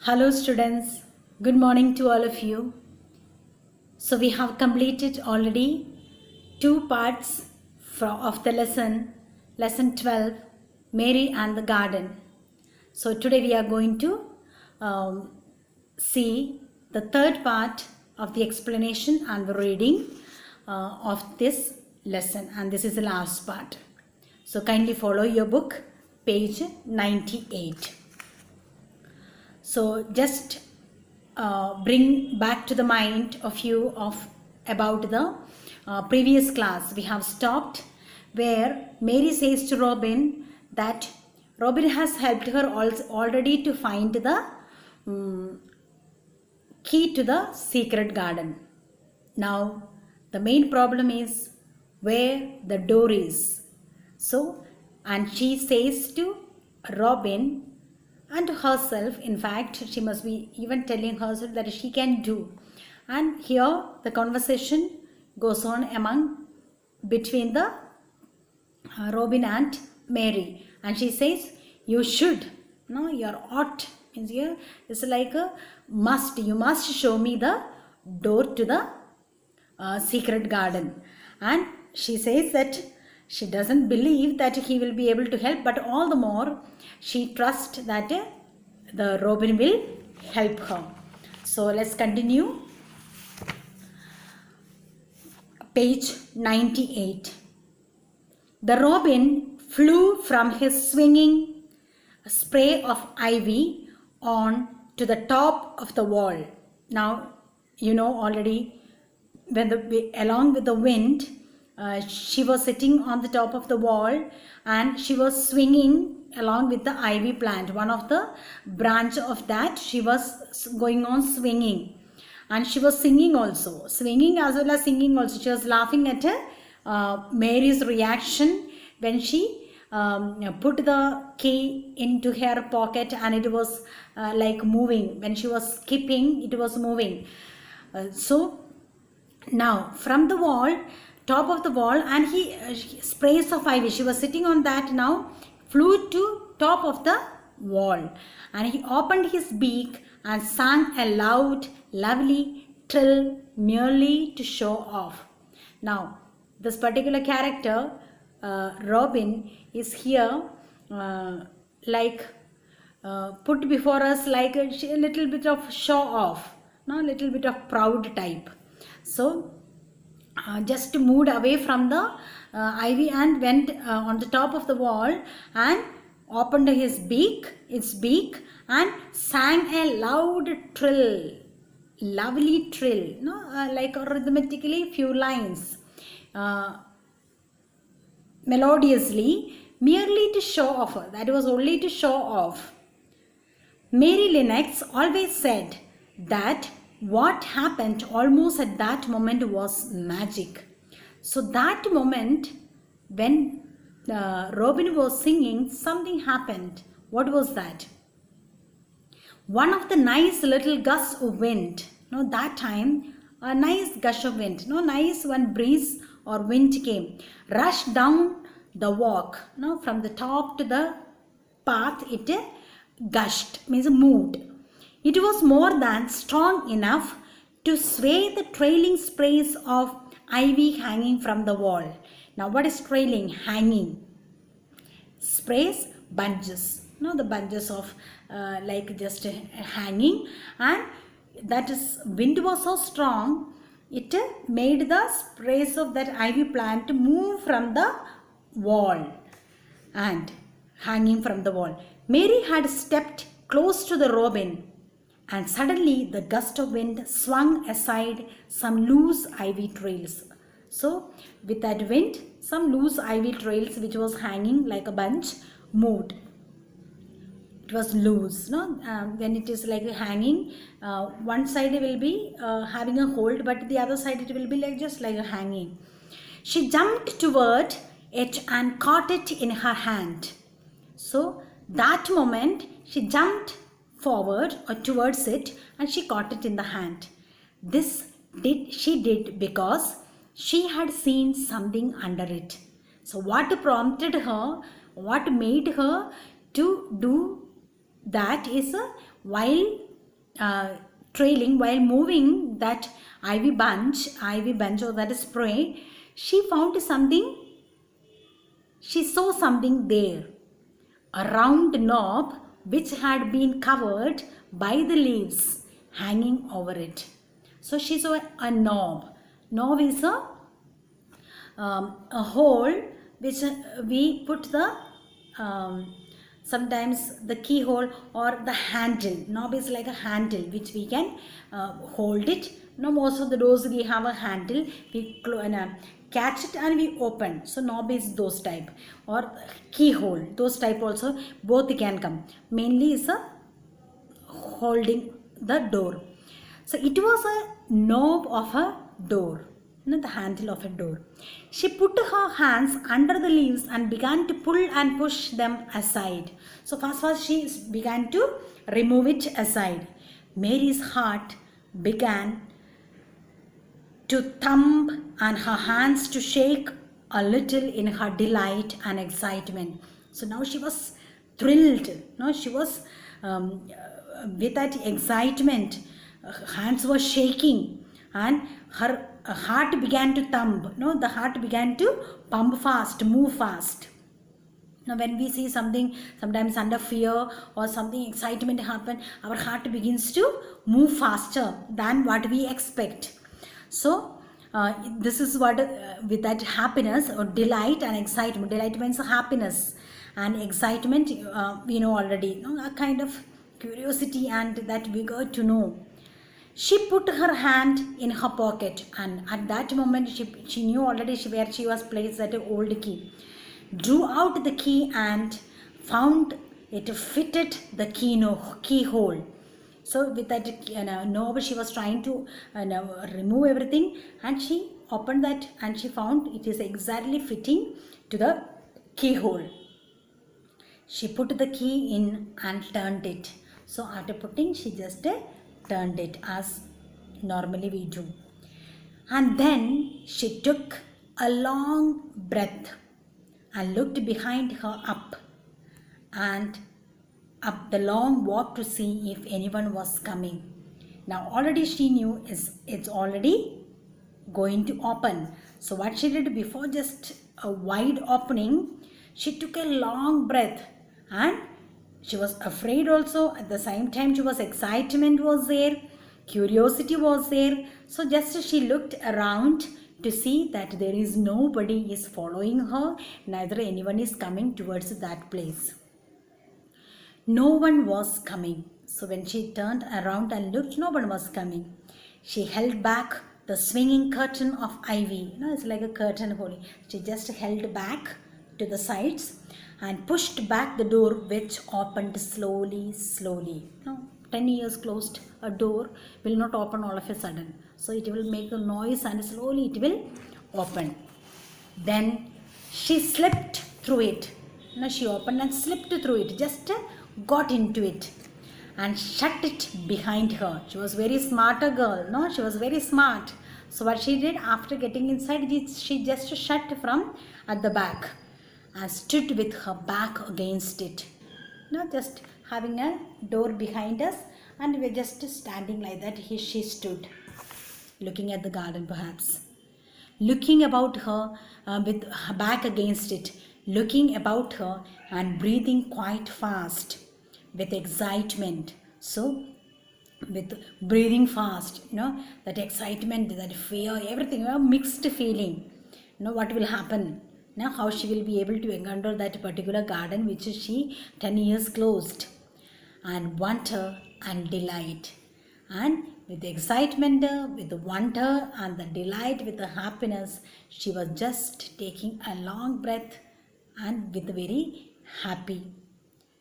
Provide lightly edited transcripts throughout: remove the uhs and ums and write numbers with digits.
Hello students, good morning to all of you. So we have completed already two parts of the lesson 12, Mary and the Garden. So today we are going to see the third part of the explanation and the reading of this lesson, and this is the last part. So kindly follow your book, page 98. So just bring back to the mind of you about the previous class. We have stopped where Mary says to Robin that Robin has helped her already to find the key to the secret garden. Now the main problem is where the door is. So, and she says to Robin and to herself, in fact, she must be even telling herself that she can do. And here the conversation goes on between the Robin and Mary. And she says, you should, no, your ought, means here it's like a must. You must show me the door to the secret garden. And she says that she doesn't believe that he will be able to help, but all the more she trusts that the Robin will help her. So let's continue. Page 98. The Robin flew from his swinging spray of ivy on to the top of the wall. Now, you know already, along with the wind, she was sitting on the top of the wall and she was swinging along with the ivy plant. One of the branch of that, she was going on swinging, and she was singing also, swinging as well as singing also. She was laughing at Mary's reaction when she put the key into her pocket, and it was like moving. When she was skipping, it was moving. So now from the wall, top of the wall, and he sprays of ivy, she was sitting on that, now flew to top of the wall, and he opened his beak and sang a loud, lovely trill merely to show off. Now this particular character, Robin, is here put before us like a little bit of show off, no, little bit of proud type. So just moved away from the ivy and went on the top of the wall and opened its beak and sang a loud trill, lovely trill, no, like rhythmically few lines, melodiously, merely to show off. That was only to show off. Mary Lennox always said that what happened almost at that moment was magic. So that moment when Robin was singing, something happened. What was that? One of the nice little gusts of wind, no, that time a nice gush of wind, no, nice one breeze or wind came, rushed down the walk, no, from the top to the path. It gushed, means moved. It was more than strong enough to sway the trailing sprays of ivy hanging from the wall. Now what is trailing? Hanging. Sprays, bunches. No, the bunches of like just hanging, and that is, wind was so strong, it made the sprays of that ivy plant move from the wall and hanging from the wall. Mary had stepped close to the Robin, and suddenly the gust of wind swung aside some loose ivy trails. So with that wind, some loose ivy trails which was hanging like a bunch moved. It was loose, no? When it is like hanging, one side will be having a hold, but the other side it will be like just like a hanging. She jumped toward it and caught it in her hand. So that moment she jumped forward or towards it and she caught it in the hand. She did because she had seen something under it. So what prompted her, what made her to do that is while trailing, while moving that ivy bunch or that is spray, she found something. She saw something there, a round knob which had been covered by the leaves hanging over it. So she saw a knob. Knob is a hole which we put the sometimes the keyhole or the handle. Knob is like a handle which we can hold it. Now most of the doors we have a handle, we catch it and we open. So knob is those type, or keyhole, those type also, both can come. Mainly is a holding the door. So it was a knob of a door, the handle of a door. She put her hands under the leaves and began to pull and push them aside. So first she began to remove it aside. Mary's heart began to thump and her hands to shake a little in her delight and excitement. So now she was thrilled. No, she was with that excitement. Her hands were shaking and her heart began to thump. No, the heart began to pump fast, move fast. Now when we see something, sometimes under fear or something excitement happen, our heart begins to move faster than what we expect. So this is what with that happiness or delight and excitement. Delight means happiness, and excitement we know already, a kind of curiosity and that vigor to know. She put her hand in her pocket, and at that moment she knew already where she was placed, that old key. Drew out the key and found it fitted the keyhole. So with that knob, she was trying to remove everything, and she opened that and she found it is exactly fitting to the keyhole. She put the key in and turned it. So after putting, she just turned it as normally we do. And then she took a long breath and looked behind her up the long walk to see if anyone was coming. Now already she knew it's already going to open. So what she did, before just a wide opening, she took a long breath, and she was afraid also. At the same time, excitement was there, curiosity was there. So just she looked around to see that there is nobody is following her, neither anyone is coming towards that place. No one was coming. So when she turned around and looked, no one was coming. She held back the swinging curtain of ivy. It's like a curtain holding. She just held back to the sides and pushed back the door, which opened slowly. 10 years closed, a door will not open all of a sudden. So it will make a noise and slowly it will open. Then she slipped through it. She opened and slipped through it, just got into it and shut it behind her. She was very smart, a girl. She was very smart. So what she did, after getting inside, she just shut from at the back and stood with her back against it. Just having a door behind us, and we're just standing like that. She stood looking at the garden, perhaps looking about her with her back against it, looking about her and breathing quite fast with excitement. So with breathing fast, that excitement, that fear, everything, mixed feeling. What will happen now, how she will be able to encounter that particular garden which she 10 years closed, and wonder and delight. And with the excitement, with the wonder and the delight, with the happiness, she was just taking a long breath and with very happy.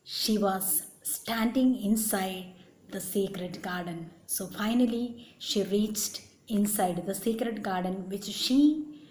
She was standing inside the sacred garden. So finally she reached inside the sacred garden which she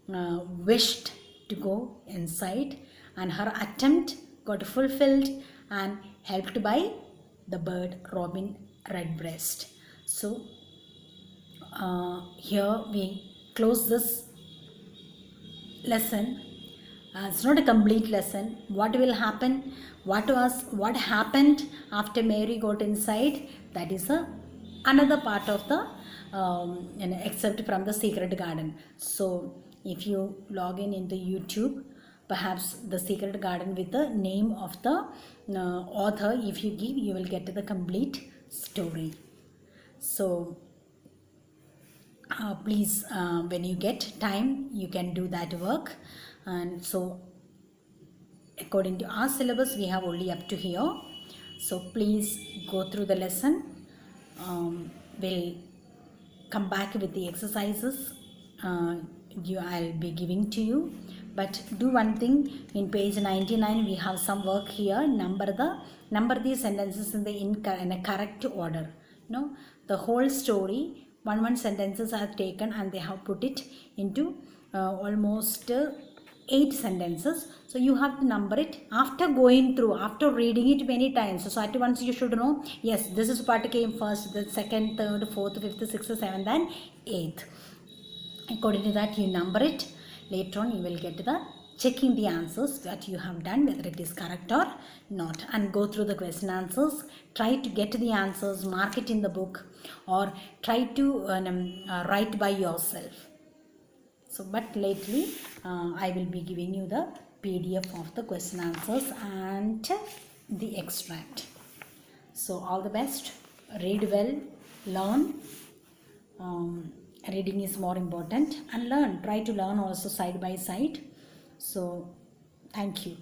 wished to go inside, and her attempt got fulfilled and helped by the bird robin redbreast. So here we close this lesson. It's not a complete lesson. What will happen? What happened after Mary got inside? That is another part of the excerpt from the Secret Garden. So if you log in into YouTube, perhaps the Secret Garden with the name of the author, if you give, you will get the complete story. So please, when you get time, you can do that work. And so according to our syllabus, we have only up to here. So please go through the lesson. We'll come back with the exercises I'll be giving to you. But do one thing, in page 99 we have some work here. Number these sentences in a correct order. The whole story, one sentences are taken and they have put it into almost 8 sentences. So you have to number it after going through, after reading it many times. So at once you should know, yes, this is part came first, the second, third, fourth, fifth, sixth, seventh and eighth. According to that you number it. Later on you will get the checking the answers that you have done, whether it is correct or not, and go through the question answers. Try to get the answers, mark it in the book, or try to write by yourself. So, but lately I will be giving you the PDF of the question answers and the extract. So all the best. Read well, learn. Reading is more important, and learn. Try to learn also side by side. So thank you.